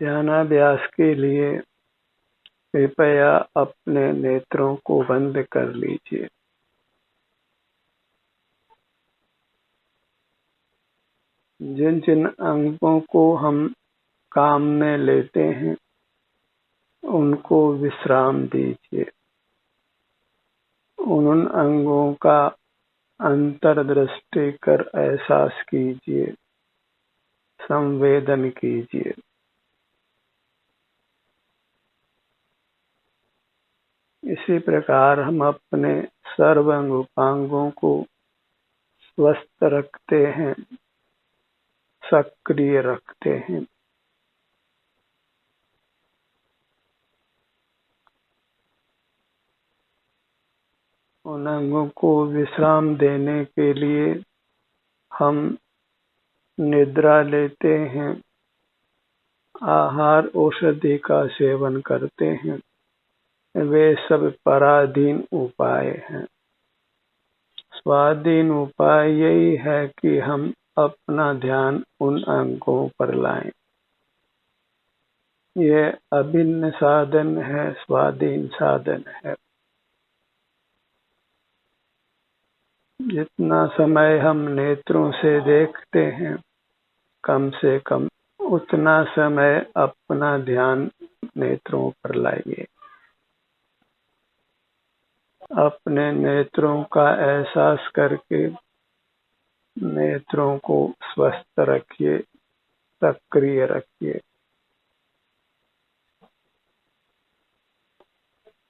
ध्यानाभ्यास के लिए कृपया अपने नेत्रों को बंद कर लीजिए। जिन जिन अंगों को हम काम में लेते हैं उनको विश्राम दीजिए। उन अंगों का अंतर्दृष्टि कर एहसास कीजिए, संवेदन कीजिए। इसी प्रकार हम अपने सर्व अंगों को स्वस्थ रखते हैं, सक्रिय रखते हैं। उन अंगों को विश्राम देने के लिए हम निद्रा लेते हैं, आहार औषधि का सेवन करते हैं। वे सब पराधीन उपाय हैं। स्वाधीन उपाय यही है कि हम अपना ध्यान उन अंगों पर लाएं। यह अभिन्न साधन है, स्वाधीन साधन है। जितना समय हम नेत्रों से देखते हैं, कम से कम उतना समय अपना ध्यान नेत्रों पर लाइए। अपने नेत्रों का एहसास करके नेत्रों को स्वस्थ रखिए, सक्रिय रखिए।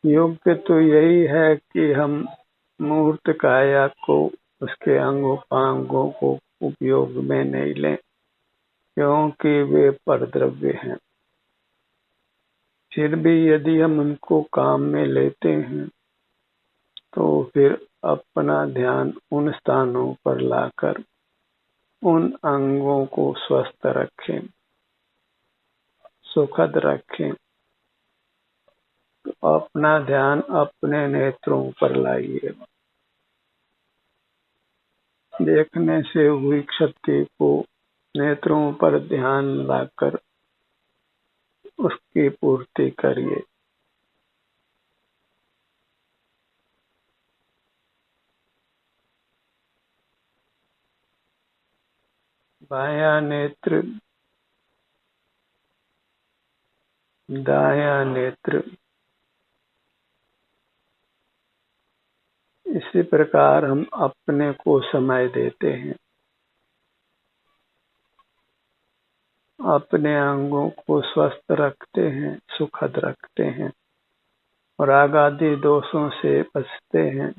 योग्य तो यही है कि हम मूर्त काया को, उसके अंगों को उपयोग में नहीं लें, क्योंकि वे परद्रव्य हैं। फिर भी यदि हम उनको काम में लेते हैं तो फिर अपना ध्यान उन स्थानों पर लाकर उन अंगों को स्वस्थ रखें, सुखद रखें। तो अपना ध्यान अपने नेत्रों पर लाइए। देखने से हुई क्षति को नेत्रों पर ध्यान लाकर उसकी पूर्ति करिए। बायां नेत्र, दायां नेत्र, इसी प्रकार हम अपने को समय देते हैं, अपने अंगों को स्वस्थ रखते हैं, सुखद रखते हैं और राग आदि दोषों से बचते हैं।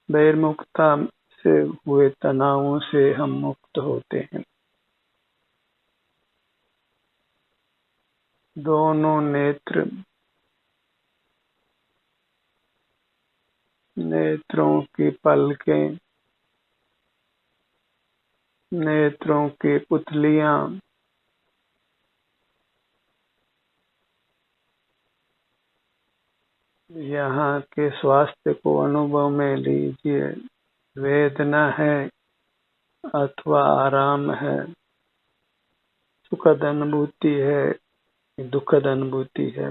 बहिर्मुखता से हुए तनावों से हम मुक्त होते हैं। दोनों नेत्र, नेत्रों की पलकें, नेत्रों की पुतलियां, यहाँ के स्वास्थ्य को अनुभव में लीजिए। वेदना है अथवा आराम है, सुखद अनुभूति है, दुखद अनुभूति है।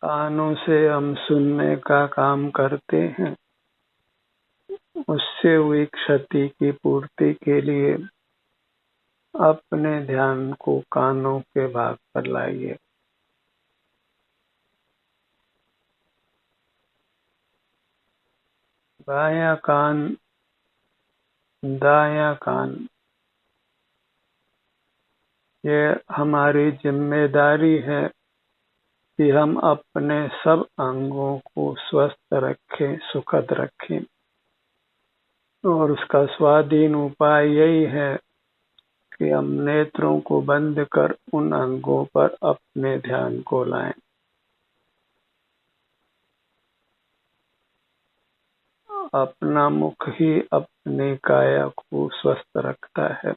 कानों से हम सुनने का काम करते हैं, उससे हुई क्षति की पूर्ति के लिए अपने ध्यान को कानों के भाग पर लाइए। बायां कान, दायां कान, ये हमारी जिम्मेदारी है कि हम अपने सब अंगों को स्वस्थ रखें, सुखद रखें। और उसका स्वाधीन उपाय यही है कि हम नेत्रों को बंद कर उन अंगों पर अपने ध्यान को लाएं। अपना मुख ही अपनी काया को स्वस्थ रखता है।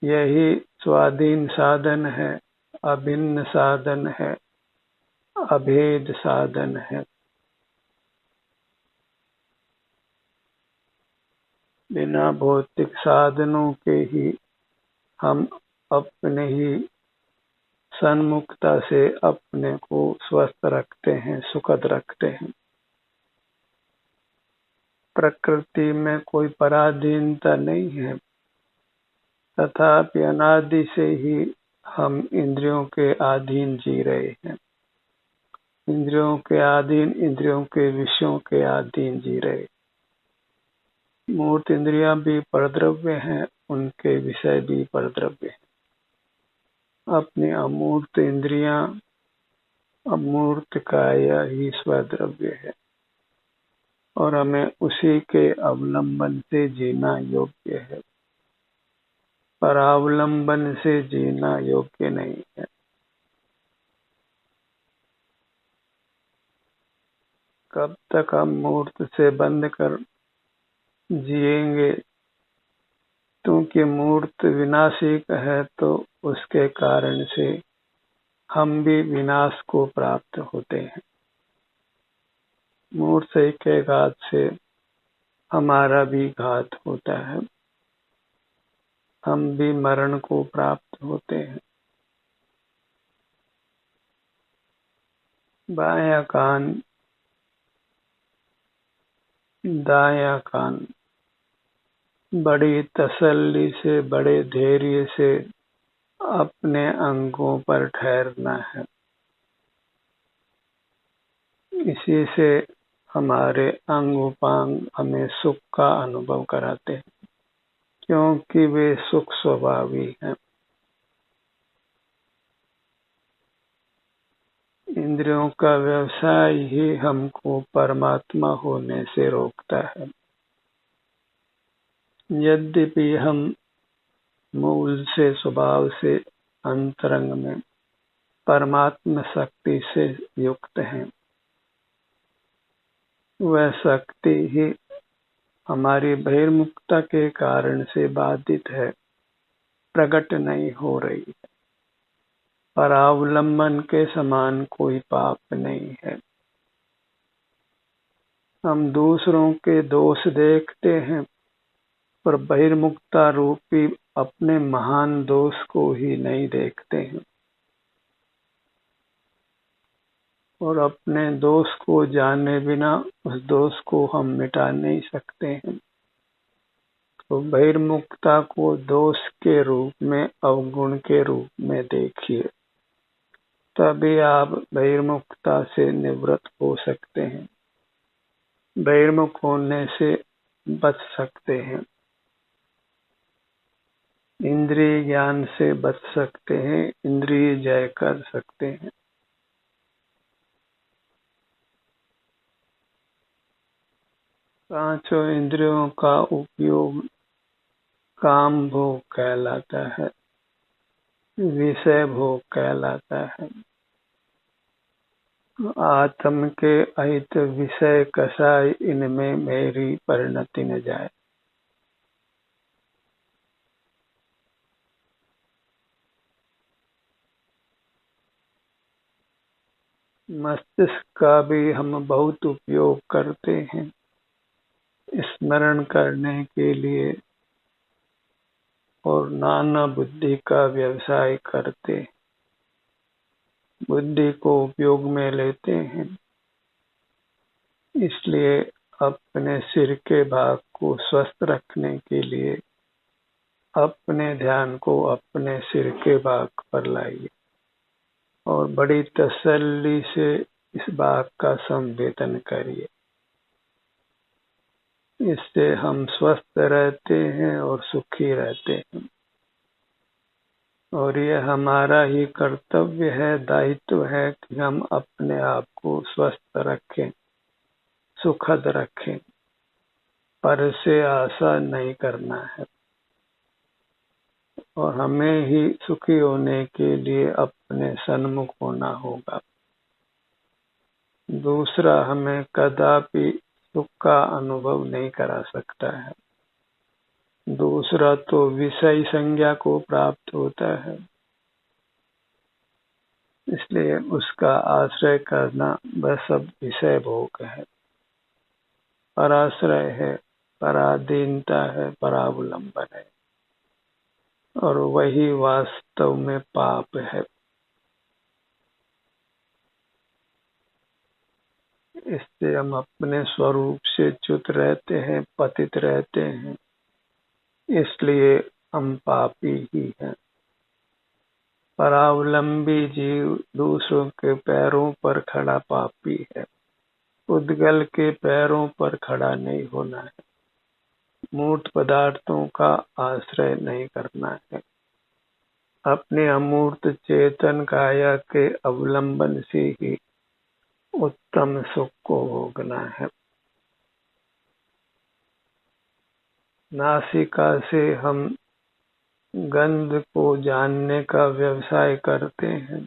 यही स्वाधीन साधन है, अभिन्न साधन है, अभेद साधन है। बिना भौतिक साधनों के ही हम अपने ही सन्मुखता से अपने को स्वस्थ रखते हैं, सुखद रखते हैं। प्रकृति में कोई पराधीनता नहीं है, तथापि अनादि से ही हम इंद्रियों के अधीन जी रहे हैं। इंद्रियों के अधीन, इंद्रियों के विषयों के अधीन जी रहे। मूर्त इंद्रियां भी परद्रव्य हैं, उनके विषय भी परद्रव्य हैं। अपनी अमूर्त इंद्रियां, अमूर्त काया ही स्वद्रव्य है और हमें उसी के अवलंबन से जीना योग्य है, परावलंबन से जीना योग्य नहीं है। कब तक हम मूर्त से बंद कर जिएंगे? क्योंकि मूर्त विनाशिक है, तो उसके कारण से हम भी विनाश को प्राप्त होते हैं। मूर्त के घात से हमारा भी घात होता है, हम भी मरण को प्राप्त होते हैं। बायां कान दायां कान, बड़ी तसल्ली से, बड़े धैर्य से अपने अंगों पर ठहरना है। इसी से हमारे अंग उपांग हमें सुख का अनुभव कराते हैं, क्योंकि वे सुख स्वभावी हैं। इंद्रियों का व्यवसाय ही हमको परमात्मा होने से रोकता है। यद्यपि हम मूल से, स्वभाव से, अंतरंग में परमात्मा शक्ति से युक्त हैं, वह शक्ति ही हमारी बहिर्मुखता के कारण से बाधित है, प्रकट नहीं हो रही है। परावलंबन के समान कोई पाप नहीं है। हम दूसरों के दोष देखते हैं, पर बहिर्मुखता रूपी अपने महान दोष को ही नहीं देखते हैं, और अपने दोष को जाने बिना उस दोष को हम मिटा नहीं सकते हैं। तो बहिर्मुखता को दोष के रूप में, अवगुण के रूप में देखिए, तभी आप बहिर्मुखता से निवृत्त हो सकते हैं, बहिर्मुख होने से बच सकते हैं, इंद्रिय ज्ञान से बच सकते हैं, इंद्रिय जय कर सकते हैं। पांचों इंद्रियों का उपयोग काम भोग कहलाता है, विषय भोग कहलाता है। आत्म के अहित विषय कसाय, इनमें मेरी परिणति न जाए। मस्तिष्क का भी हम बहुत उपयोग करते हैं स्मरण करने के लिए, और नाना बुद्धि का व्यवसाय करते, बुद्धि को उपयोग में लेते हैं। इसलिए अपने सिर के भाग को स्वस्थ रखने के लिए अपने ध्यान को अपने सिर के भाग पर लाइए और बड़ी तसल्ली से इस भाग का संवेदन करिए। इससे हम स्वस्थ रहते हैं और सुखी रहते हैं, और यह हमारा ही कर्तव्य है, दायित्व है कि हम अपने आप को स्वस्थ रखें, सुखद रखें, पर से आशा नहीं करना है। और हमें ही सुखी होने के लिए अपने सन्मुख होना होगा। दूसरा हमें कदापि सुख का अनुभव नहीं करा सकता है। दूसरा तो विषय संज्ञा को प्राप्त होता है, इसलिए उसका आश्रय करना वह सब विषय भोग है, पराश्रय है, पराधीनता है, परावलंबन है, और वही वास्तव में पाप है। इससे हम अपने स्वरूप से च्युत रहते हैं, पतित रहते हैं, इसलिए हम पापी ही हैं। परावलंबी जीव दूसरों के पैरों पर खड़ा पापी है। उद्गल के पैरों पर खड़ा नहीं होना है, मूर्त पदार्थों का आश्रय नहीं करना है, अपने अमूर्त चेतन काया के अवलंबन से ही उत्तम सुख को भोगना है। नासिका से हम गंध को जानने का व्यवसाय करते हैं,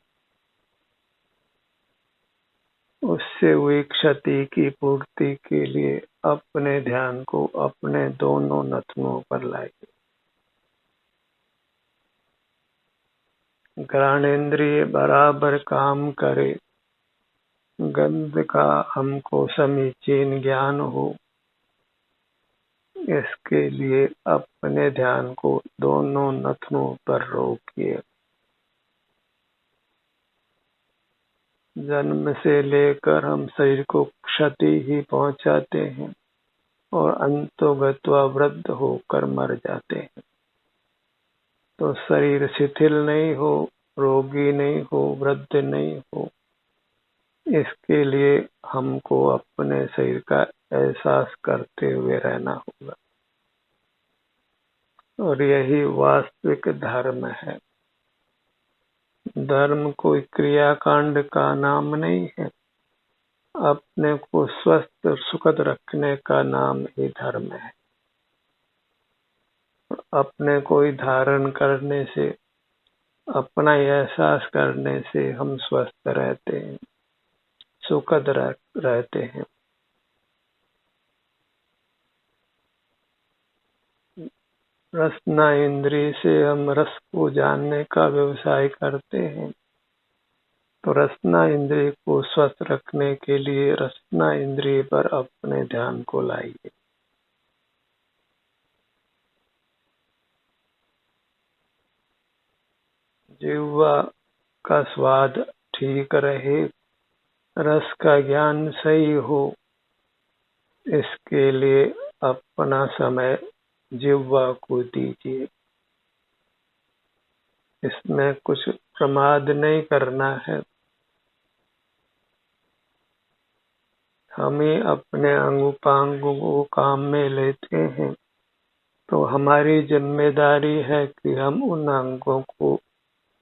उससे हुई क्षति की पूर्ति के लिए अपने ध्यान को अपने दोनों नथनों पर लाइए। घ्राणेन्द्रिय बराबर काम करे, गंध का हमको समीचीन ज्ञान हो, इसके लिए अपने ध्यान को दोनों नथनों पर रोकिए। जन्म से लेकर हम शरीर को क्षति ही पहुंचाते हैं और अंतोगत्वा वृद्ध होकर मर जाते हैं। तो शरीर शिथिल नहीं हो, रोगी नहीं हो, वृद्ध नहीं हो, इसके लिए हमको अपने शरीर का एहसास करते हुए रहना होगा, और यही वास्तविक धर्म है। धर्म कोई क्रियाकांड का नाम नहीं है, अपने को स्वस्थ और सुखद रखने का नाम ही धर्म है। अपने को ही धारण करने से, अपना एहसास करने से हम स्वस्थ रहते हैं, सुखद रहते हैं। रसना इंद्रिय से हम रस को जानने का व्यवसाय करते हैं, तो रसना इंद्रिय को स्वस्थ रखने के लिए रसना इंद्रिय पर अपने ध्यान को लाइए। जिह्वा का स्वाद ठीक रहे, रस का ज्ञान सही हो, इसके लिए अपना समय जिह्वा को दीजिए। इसमें कुछ प्रमाद नहीं करना है। हमें अपने अंगों को काम में लेते हैं, तो हमारी जिम्मेदारी है कि हम उन अंगों को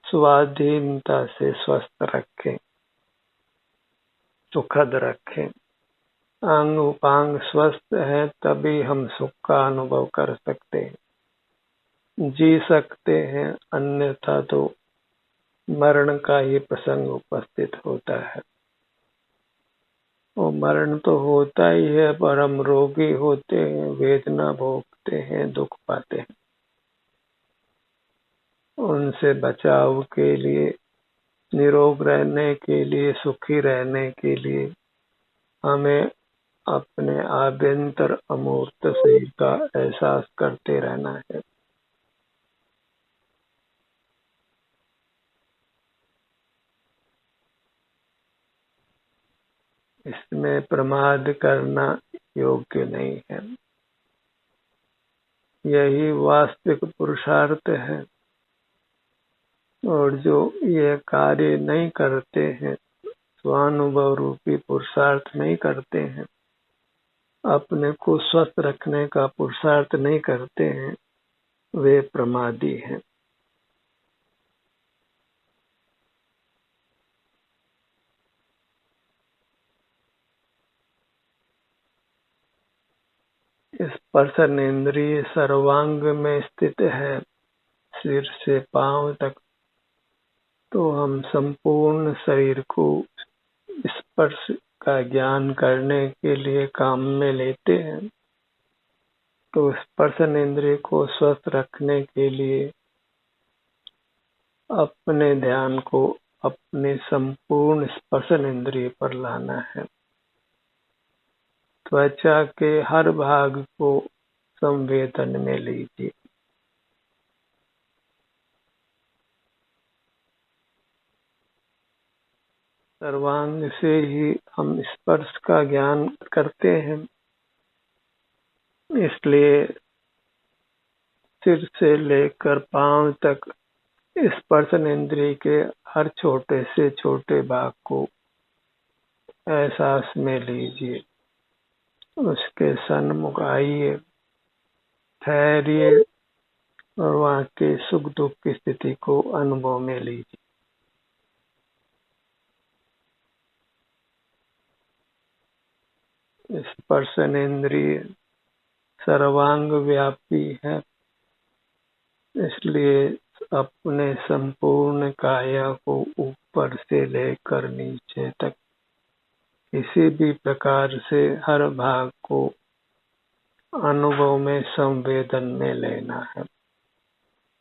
स्वाधीनता से स्वस्थ रखें, सुखद रखें। अंग उपांग स्वस्थ है तभी हम सुख का अनुभव कर सकते हैं, जी सकते हैं, अन्यथा तो मरण का ही प्रसंग उपस्थित होता है। वो मरण तो होता ही है, पर हम रोगी होते हैं, वेदना भोगते हैं, दुख पाते हैं। उनसे बचाव के लिए, निरोग रहने के लिए, सुखी रहने के लिए हमें अपने आभ्यंतर अमूर्त शरीर का एहसास करते रहना है। इसमें प्रमाद करना योग्य नहीं है। यही वास्तविक पुरुषार्थ है, और जो ये कार्य नहीं करते हैं, स्वानुभव रूपी पुरुषार्थ नहीं करते हैं, अपने को स्वस्थ रखने का पुरुषार्थ नहीं करते हैं, वे प्रमादी हैं। स्पर्शन इंद्रिय सर्वांग में स्थित है, सिर से पांव तक, तो हम संपूर्ण शरीर को स्पर्श का ज्ञान करने के लिए काम में लेते हैं तो स्पर्शन इंद्रिय को स्वस्थ रखने के लिए अपने ध्यान को अपने संपूर्ण स्पर्शन इंद्रिय पर लाना है। त्वचा के हर भाग को संवेदन में लीजिए। सर्वांग से ही हम स्पर्श का ज्ञान करते हैं, इसलिए सिर से लेकर पांव तक स्पर्शन इंद्रिय के हर छोटे से छोटे भाग को एहसास में लीजिए। उसके सन्मुख आइए, ठहरिए और वहाँ के सुख दुख की स्थिति को अनुभव में लीजिए। स्पर्शन इंद्रिय सर्वांग व्यापी है, इसलिए अपने संपूर्ण काया को ऊपर से लेकर नीचे तक किसी भी प्रकार से हर भाग को अनुभव में संवेदन में लेना है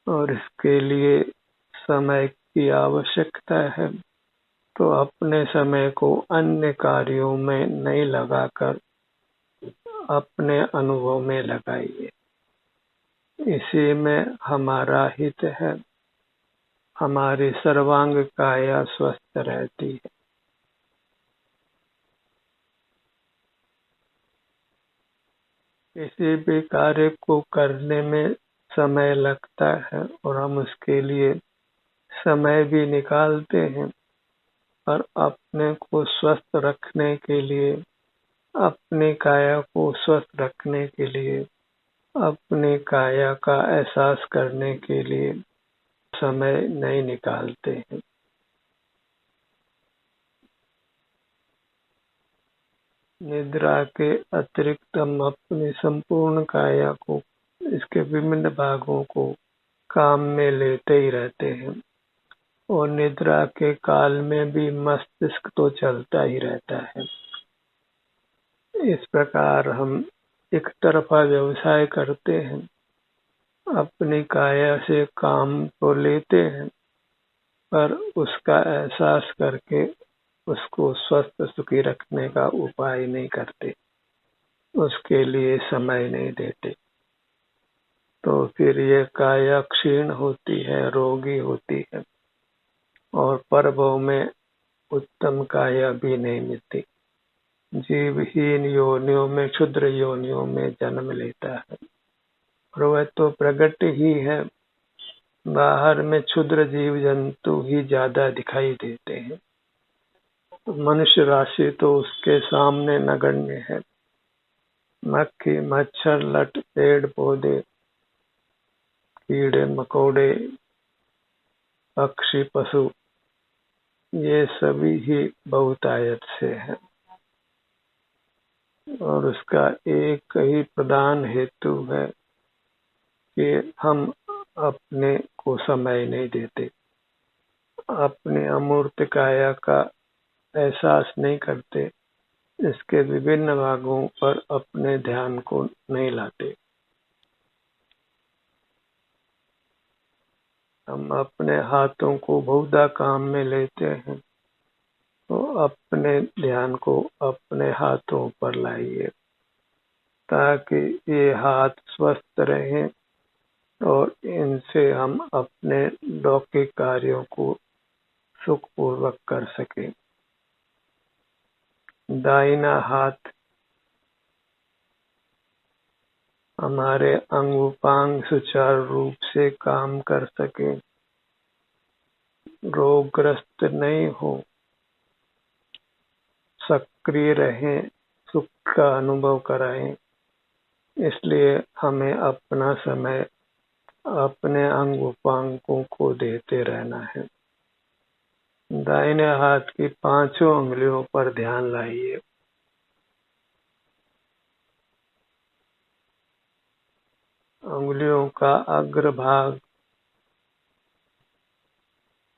और इसके लिए समय की आवश्यकता है। तो अपने समय को अन्य कार्यों में नहीं लगाकर अपने अनुभव में लगाइए। इसी में हमारा हित है, हमारी सर्वांग काया स्वस्थ रहती है। किसी भी कार्य को करने में समय लगता है और हम उसके लिए समय भी निकालते हैं, पर अपने को स्वस्थ रखने के लिए, अपनी काया को स्वस्थ रखने के लिए, अपनी काया का एहसास करने के लिए समय नहीं निकालते हैं। निद्रा के अतिरिक्त हम अपनी संपूर्ण काया को, इसके विभिन्न भागों को काम में लेते ही रहते हैं और निद्रा के काल में भी मस्तिष्क तो चलता ही रहता है। इस प्रकार हम एक तरफा व्यवसाय करते हैं, अपनी काया से काम तो लेते हैं पर उसका एहसास करके उसको स्वस्थ सुखी रखने का उपाय नहीं करते, उसके लिए समय नहीं देते। तो फिर ये काया क्षीण होती है, रोगी होती है और परभव में उत्तम काया भी नहीं मिलती। जीवहीन योनियों में, क्षुद्र योनियों में जन्म लेता है और वह तो प्रकट ही है। बाहर में क्षुद्र जीव जंतु ही ज्यादा दिखाई देते हैं, मनुष्य राशि तो उसके सामने नगण्य है। मक्खी, मच्छर, लट, पेड़ पौधे, कीड़े मकोड़े, पक्षी, पशु, ये सभी ही बहुतायत से है और उसका एक ही प्रधान हेतु है कि हम अपने को समय नहीं देते, अपने अमूर्त काया का एहसास नहीं करते, इसके विभिन्न भागों पर अपने ध्यान को नहीं लाते। हम अपने हाथों को बहुधा काम में लेते हैं, तो अपने ध्यान को अपने हाथों पर लाइए ताकि ये हाथ स्वस्थ रहें और इनसे हम अपने लौकिक कार्यों को सुखपूर्वक कर सकें। दाहिना हाथ हमारे अंग उपांग सुचारू रूप से काम कर सके, रोगग्रस्त नहीं हो, सक्रिय रहें, सुख का अनुभव कराएं। इसलिए हमें अपना समय अपने अंग उपांगों को देते रहना है। दाहिने हाथ की पांचों उंगलियों पर ध्यान लाइए। उंगलियों का अग्रभाग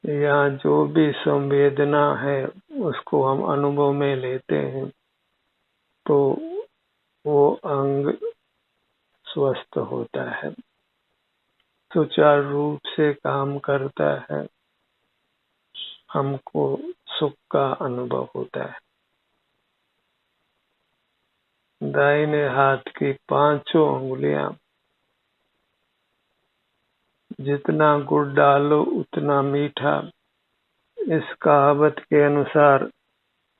या जो भी संवेदना है उसको हम अनुभव में लेते हैं तो वो अंग स्वस्थ होता है, सुचारू रूप से काम करता है, हमको सुख का अनुभव होता है। दाहिने हाथ की 5 उंगलियां, जितना गुड़ डालो उतना मीठा। इस कहावत के अनुसार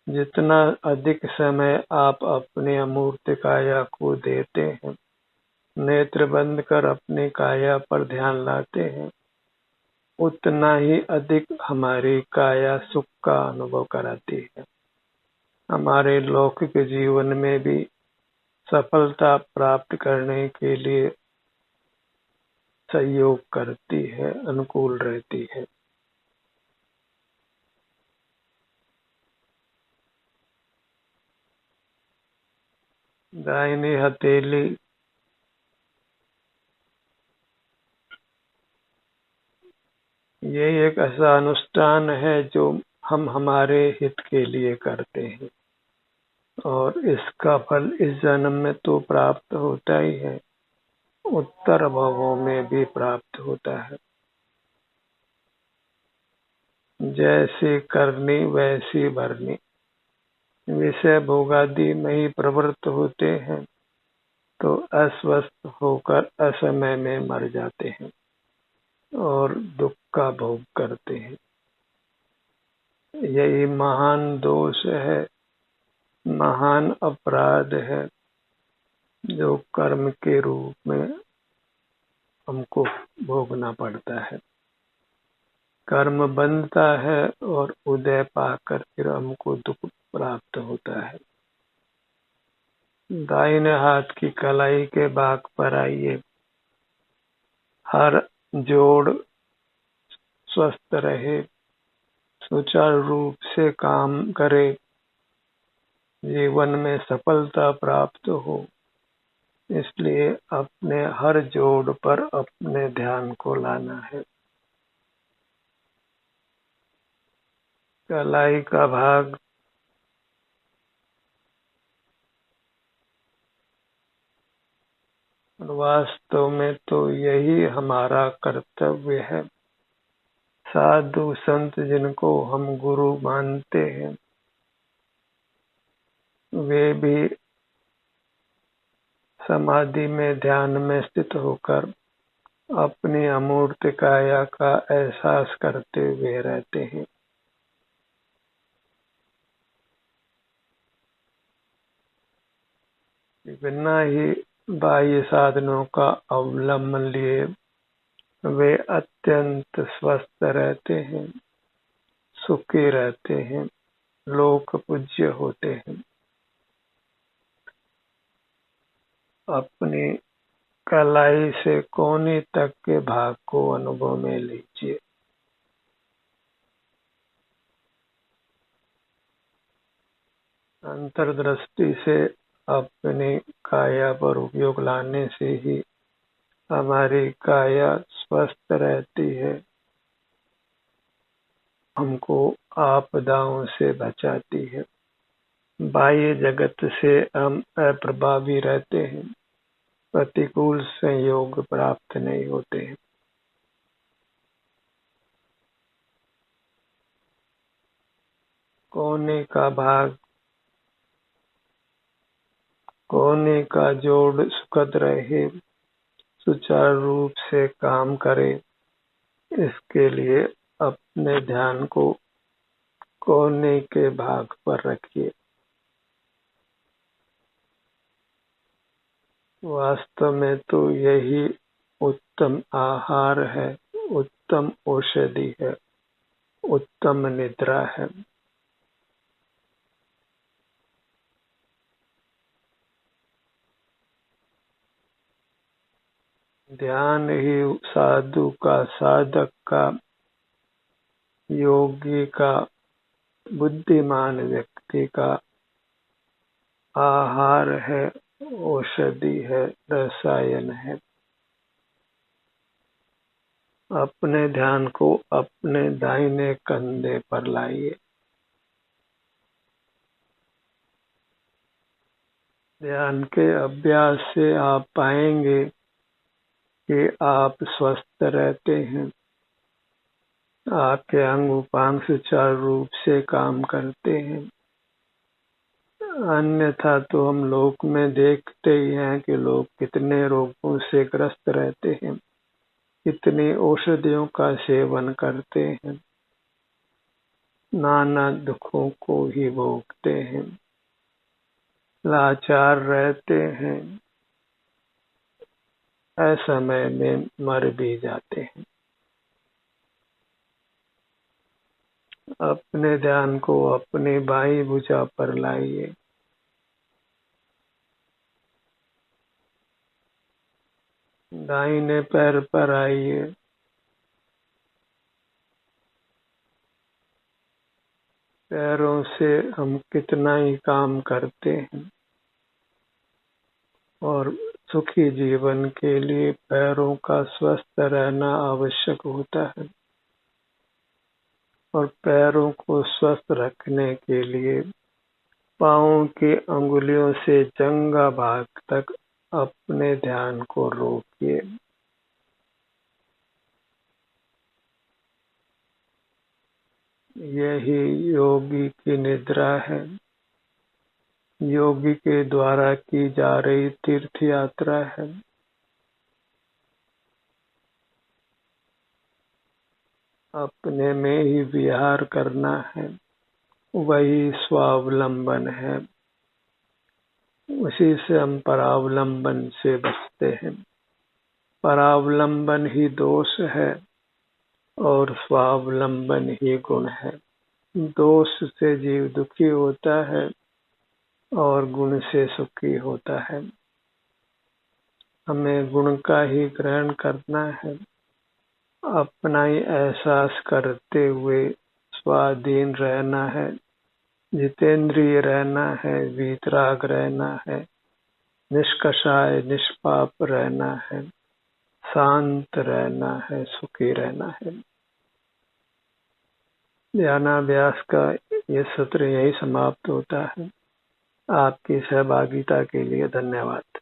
जितना अधिक समय आप अपने अमूर्त काया को देते हैं, नेत्र बंद कर अपनी काया पर ध्यान लाते हैं, उतना ही अधिक हमारी काया सुख का अनुभव कराती है, हमारे लौकिक जीवन में भी सफलता प्राप्त करने के लिए सहयोग करती है, अनुकूल रहती है। दाहिनी हथेली ये एक ऐसा अनुष्ठान है जो हम हमारे हित के लिए करते हैं और इसका फल इस जन्म में तो प्राप्त होता ही है, उत्तर भवों में भी प्राप्त होता है। जैसी करनी वैसी भरनी, विषय भोगादि में ही प्रवृत्त होते हैं तो अस्वस्थ होकर असमय में मर जाते हैं और दुख का भोग करते हैं। यही महान दोष है, महान अपराध है जो कर्म के रूप में हमको भोगना पड़ता है। कर्म बनता है और उदय पाकर फिर हमको दुख प्राप्त होता है। दाहिने हाथ की कलाई के भाग पर आइए। हर जोड़ स्वस्थ रहे, सुचारू रूप से काम करे, जीवन में सफलता प्राप्त हो, इसलिए अपने हर जोड़ पर अपने ध्यान को लाना है। कलाई का भाग वास्तव में तो यही हमारा कर्तव्य है। साधु संत जिनको हम गुरु मानते हैं, वे भी समाधि में ध्यान में स्थित होकर अपनी अमूर्त काया का एहसास करते हुए रहते हैं। बिना ही बाह्य साधनों का अवलंबन लिए वे अत्यंत स्वस्थ रहते हैं, सुखी रहते हैं, लोक पूज्य होते हैं। अपनी कलाई से कोहनी तक के भाग को अनुभव में लीजिए। अंतर्दृष्टि से अपनी काया पर उपयोग लाने से ही हमारी काया स्वस्थ रहती है, हमको आपदाओं से बचाती है। बाह्य जगत से हम अप्रभावी रहते हैं, प्रतिकूल संयोग प्राप्त नहीं होते हैं। कोने का भाग, कोने का जोड़ सुखद रहे, सुचारू रूप से काम करे, इसके लिए अपने ध्यान को कोने के भाग पर रखिए। वास्तव में तो यही उत्तम आहार है, उत्तम औषधि है, उत्तम निद्रा है। ध्यान ही साधु का, साधक का, योगी का, बुद्धिमान व्यक्ति का आहार है, औषधि है, रसायन है। अपने ध्यान को अपने दाहिने कंधे पर लाइए। ध्यान के अभ्यास से आप पाएंगे कि आप स्वस्थ रहते हैं, आपके अंग उपांग सुचारू रूप से काम करते हैं। अन्यथा तो हम लोक में देखते ही हैं कि लोग कितने रोगों से ग्रस्त रहते हैं, कितनी औषधियों का सेवन करते हैं, नाना दुखों को ही भोगते हैं, लाचार रहते हैं, असमय में मर भी जाते हैं। अपने ध्यान को अपनी बाईं भुजा पर लाइए। दाहिने पैर पर आइए। पैरों से हम कितना ही काम करते हैं और सुखी जीवन के लिए पैरों का स्वस्थ रहना आवश्यक होता है। और पैरों को स्वस्थ रखने के लिए पाँव की अंगुलियों से जंघा भाग तक अपने ध्यान को रोकिए। यही योगी की निद्रा है, योगी के द्वारा की जा रही तीर्थ यात्रा है। अपने में ही विहार करना है, वही स्वावलंबन है। उसी से हम परावलंबन से बचते हैं। परावलंबन ही दोष है और स्वावलंबन ही गुण है। दोष से जीव दुखी होता है और गुण से सुखी होता है। हमें गुण का ही ग्रहण करना है, अपना ही एहसास करते हुए स्वाधीन रहना है, जितेंद्रिय रहना है, वीतराग रहना है, निष्कषाय निष्पाप रहना है, शांत रहना है, सुखी रहना है। ध्यानाभ्यास का ये सत्र यही समाप्त होता है। आपकी सहभागिता के लिए धन्यवाद।